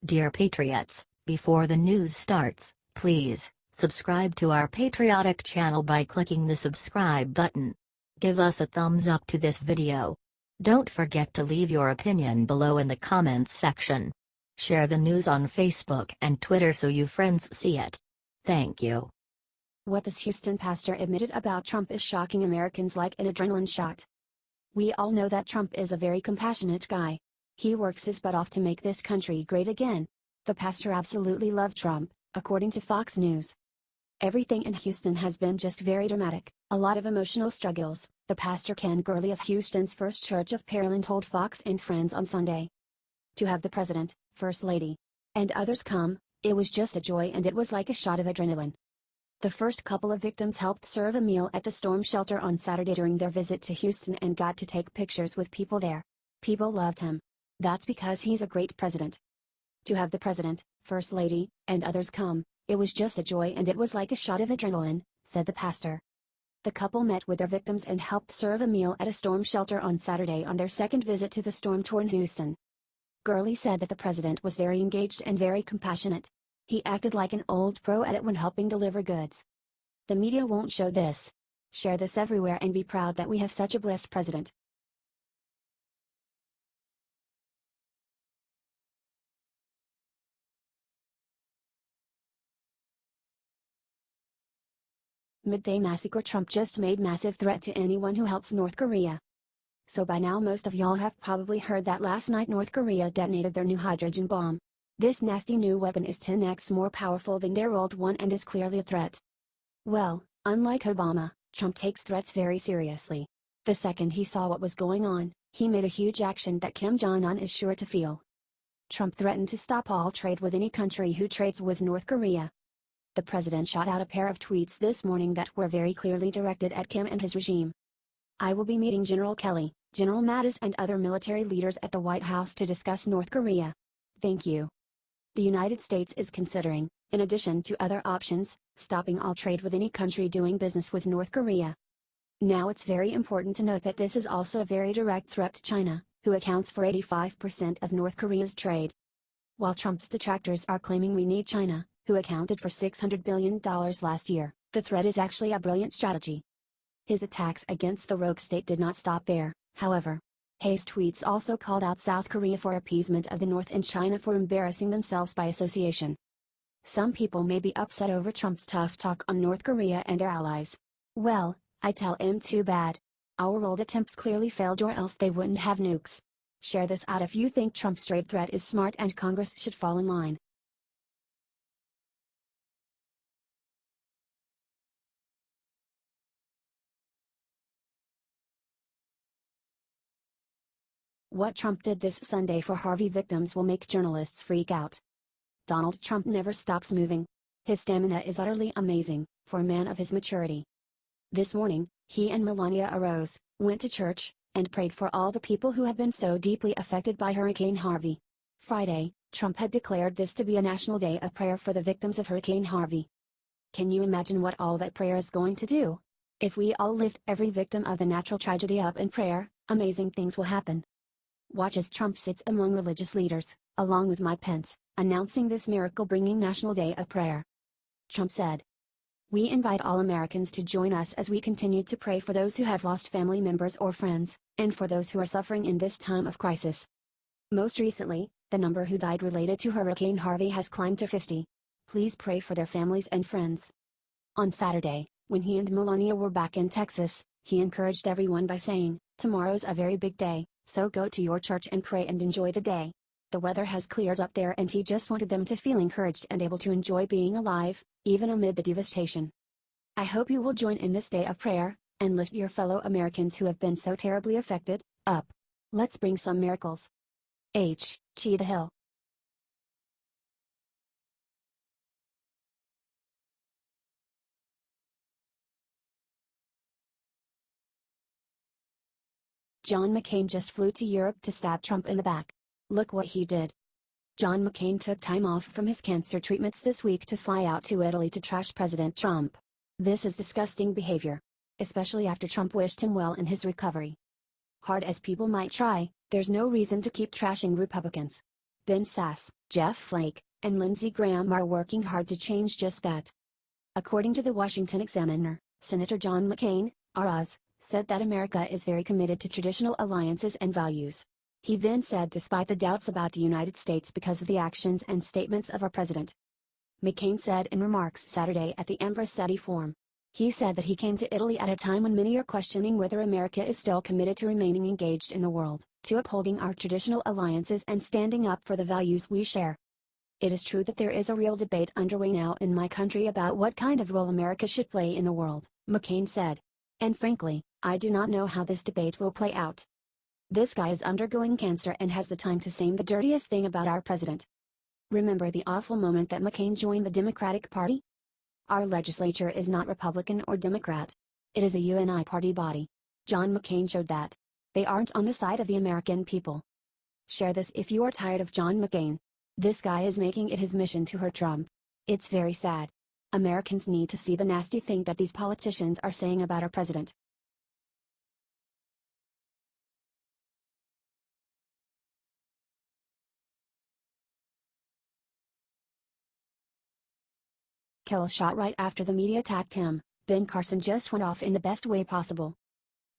Dear Patriots, before the news starts, please subscribe to our patriotic channel by clicking the subscribe button. Give us a thumbs up to this video. Don't forget to leave your opinion below in the comments section. Share the news on Facebook and Twitter so you friends see it. Thank you. What this Houston pastor admitted about Trump is shocking Americans like an adrenaline shot. We all know that Trump is a very compassionate guy. He works his butt off to make this country great again. The pastor absolutely loved Trump, according to Fox News. Everything in Houston has been just very dramatic, a lot of emotional struggles, the pastor Gurley of Houston's First Church of Pearland told Fox and Friends on Sunday. To have the president, first lady, and others come, it was just a joy and it was like a shot of adrenaline. The first couple of victims helped serve a meal at the storm shelter on Saturday during their visit to Houston and got to take pictures with people there. People loved him. That's because he's a great president. To have the president, first lady, and others come, it was just a joy and it was like a shot of adrenaline, said the pastor. The couple met with their victims and helped serve a meal at a storm shelter on Saturday on their second visit to the storm-torn Houston. Gurley said that the president was very engaged and very compassionate. He acted like an old pro at it when helping deliver goods. The media won't show this. Share this everywhere and be proud that we have such a blessed president. Midday massacre. Trump just made massive threat to anyone who helps North Korea. So by now most of y'all have probably heard that last night North Korea detonated their new hydrogen bomb. This nasty new weapon is 10x more powerful than their old one and is clearly a threat. Well, unlike Obama, Trump takes threats very seriously. The second he saw what was going on, he made a huge action that Kim Jong-un is sure to feel. Trump threatened to stop all trade with any country who trades with North Korea. The president shot out a pair of tweets this morning that were very clearly directed at Kim and his regime. I will be meeting General Kelly, General Mattis and other military leaders at the White House to discuss North Korea. Thank you. The United States is considering, in addition to other options, stopping all trade with any country doing business with North Korea. Now it's very important to note that this is also a very direct threat to China, who accounts for 85% of North Korea's trade. While Trump's detractors are claiming we need China, who accounted for $600 billion last year, the threat is actually a brilliant strategy. His attacks against the rogue state did not stop there, however. His tweets also called out South Korea for appeasement of the North and China for embarrassing themselves by association. Some people may be upset over Trump's tough talk on North Korea and their allies. Well, I tell him too bad. Our old attempts clearly failed or else they wouldn't have nukes. Share this out if you think Trump's trade threat is smart and Congress should fall in line. What Trump did this Sunday for Harvey victims will make journalists freak out. Donald Trump never stops moving. His stamina is utterly amazing, for a man of his maturity. This morning, he and Melania arose, went to church, and prayed for all the people who have been so deeply affected by Hurricane Harvey. Friday, Trump had declared this to be a national day of prayer for the victims of Hurricane Harvey. Can you imagine what all that prayer is going to do? If we all lift every victim of the natural tragedy up in prayer, amazing things will happen. Watch as Trump sits among religious leaders, along with Mike Pence, announcing this miracle-bringing National Day of Prayer. Trump said, "We invite all Americans to join us as we continue to pray for those who have lost family members or friends, and for those who are suffering in this time of crisis." Most recently, the number who died related to Hurricane Harvey has climbed to 50. Please pray for their families and friends. On Saturday, when he and Melania were back in Texas, he encouraged everyone by saying, "Tomorrow's a very big day, so go to your church and pray and enjoy the day." The weather has cleared up there and he just wanted them to feel encouraged and able to enjoy being alive, even amid the devastation. I hope you will join in this day of prayer, and lift your fellow Americans who have been so terribly affected, up. Let's bring some miracles. H.T. The Hill. John McCain just flew to Europe to stab Trump in the back. Look what he did. John McCain took time off from his cancer treatments this week to fly out to Italy to trash President Trump. This is disgusting behavior. Especially after Trump wished him well in his recovery. Hard as people might try, there's no reason to keep trashing Republicans. Ben Sass, Jeff Flake, and Lindsey Graham are working hard to change just that. According to the Washington Examiner, Senator John McCain, ROZ, said that America is very committed to traditional alliances and values. He then said despite the doubts about the United States because of the actions and statements of our president. McCain said in remarks Saturday at the Ambassador Forum. He said that he came to Italy at a time when many are questioning whether America is still committed to remaining engaged in the world, to upholding our traditional alliances and standing up for the values we share. It is true that there is a real debate underway now in my country about what kind of role America should play in the world, McCain said. And frankly, I do not know how this debate will play out. This guy is undergoing cancer and has the time to say the dirtiest thing about our president. Remember the awful moment that McCain joined the Democratic Party? Our legislature is not Republican or Democrat. It is a UNI party body. John McCain showed that. They aren't on the side of the American people. Share this if you are tired of John McCain. This guy is making it his mission to hurt Trump. It's very sad. Americans need to see the nasty thing that these politicians are saying about our president. Kill shot right after the media attacked him, Ben Carson just went off in the best way possible.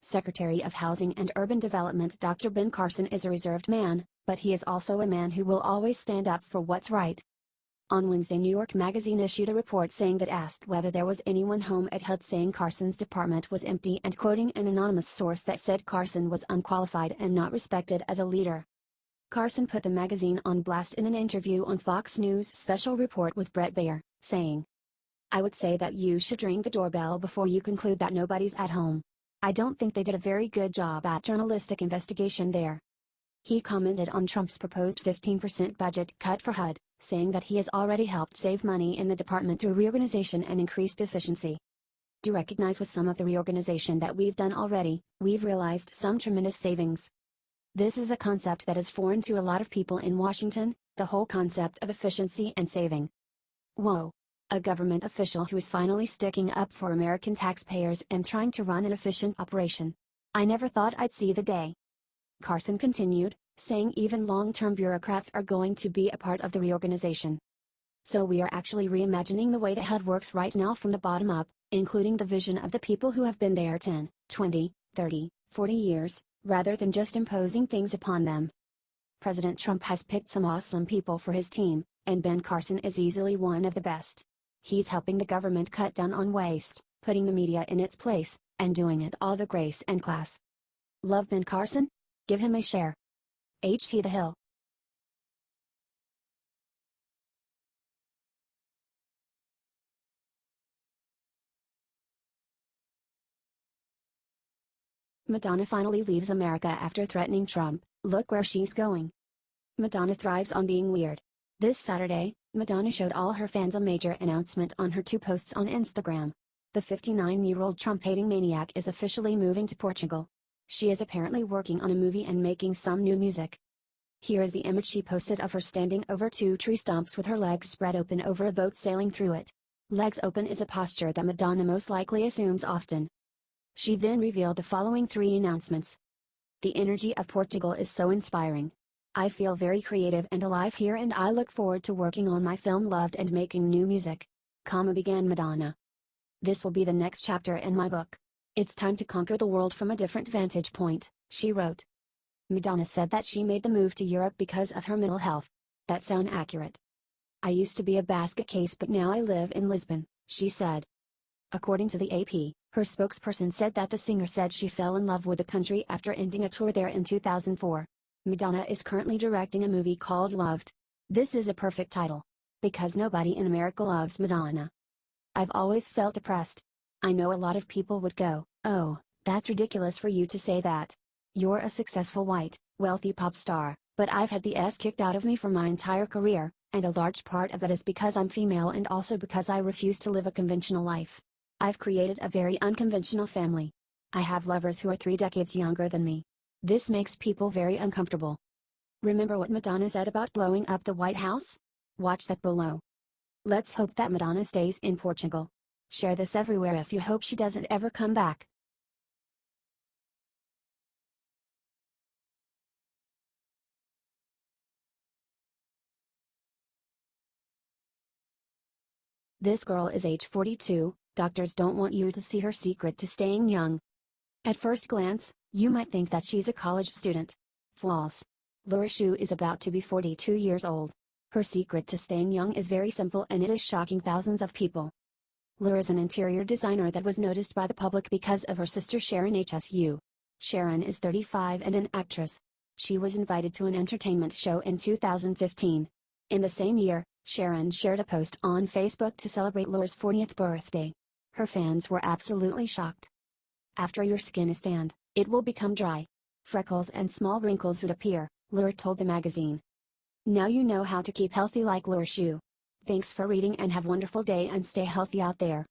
Secretary of Housing and Urban Development Dr. Ben Carson is a reserved man, but he is also a man who will always stand up for what's right. On Wednesday, New York Magazine issued a report saying that asked whether there was anyone home at HUD saying Carson's department was empty and quoting an anonymous source that said Carson was unqualified and not respected as a leader. Carson put the magazine on blast in an interview on Fox News' special report with Bret Baier, saying, "I would say that you should ring the doorbell before you conclude that nobody's at home. I don't think they did a very good job at journalistic investigation there." He commented on Trump's proposed 15% budget cut for HUD, saying that he has already helped save money in the department through reorganization and increased efficiency. "Do recognize with some of the reorganization that we've done already, we've realized some tremendous savings. This is a concept that is foreign to a lot of people in Washington, the whole concept of efficiency and saving." Whoa. A government official who is finally sticking up for American taxpayers and trying to run an efficient operation. I never thought I'd see the day. Carson continued, saying even long-term bureaucrats are going to be a part of the reorganization. So we are actually reimagining the way the HUD works right now from the bottom up, including the vision of the people who have been there 10, 20, 30, 40 years, rather than just imposing things upon them. President Trump has picked some awesome people for his team, and Ben Carson is easily one of the best. He's helping the government cut down on waste, putting the media in its place, and doing it all the grace and class. Love Ben Carson? Give him a share. HT The Hill. Madonna finally leaves America after threatening Trump. Look where she's going. Madonna thrives on being weird. This Saturday, Madonna showed all her fans a major announcement on her 2 posts on Instagram. The 59-year-old Trump-hating maniac is officially moving to Portugal. She is apparently working on a movie and making some new music. Here is the image she posted of her standing over 2 tree stumps with her legs spread open over a boat sailing through it. Legs open is a posture that Madonna most likely assumes often. She then revealed the following 3 announcements. The energy of Portugal is so inspiring. I feel very creative and alive here and I look forward to working on my film Loved and making new music. Began Madonna. This will be the next chapter in my book. It's time to conquer the world from a different vantage point, she wrote. Madonna said that she made the move to Europe because of her mental health. That sound accurate? I used to be a basket case but now I live in Lisbon, she said. According to the AP, her spokesperson said that the singer said she fell in love with the country after ending a tour there in 2004. Madonna is currently directing a movie called Loved. This is a perfect title. Because nobody in America loves Madonna. I've always felt depressed. I know a lot of people would go, "Oh, that's ridiculous for you to say that. You're a successful white, wealthy pop star," but I've had the S kicked out of me for my entire career, and a large part of that is because I'm female and also because I refuse to live a conventional life. I've created a very unconventional family. I have lovers who are 3 decades younger than me. This makes people very uncomfortable. Remember what Madonna said about blowing up the White House? Watch that below. Let's hope that Madonna stays in Portugal. Share this everywhere if you hope she doesn't ever come back. This girl is age 42, doctors don't want you to see her secret to staying young. At first glance, you might think that she's a college student. False. Laura Shu is about to be 42 years old. Her secret to staying young is very simple and it is shocking thousands of people. Laura is an interior designer that was noticed by the public because of her sister Sharon HSU. Sharon is 35 and an actress. She was invited to an entertainment show in 2015. In the same year, Sharon shared a post on Facebook to celebrate Laura's 40th birthday. Her fans were absolutely shocked. After your skin is tanned, it will become dry. Freckles and small wrinkles would appear, Laura told the magazine. Now you know how to keep healthy like Laura Shu. Thanks for reading and have a wonderful day and stay healthy out there.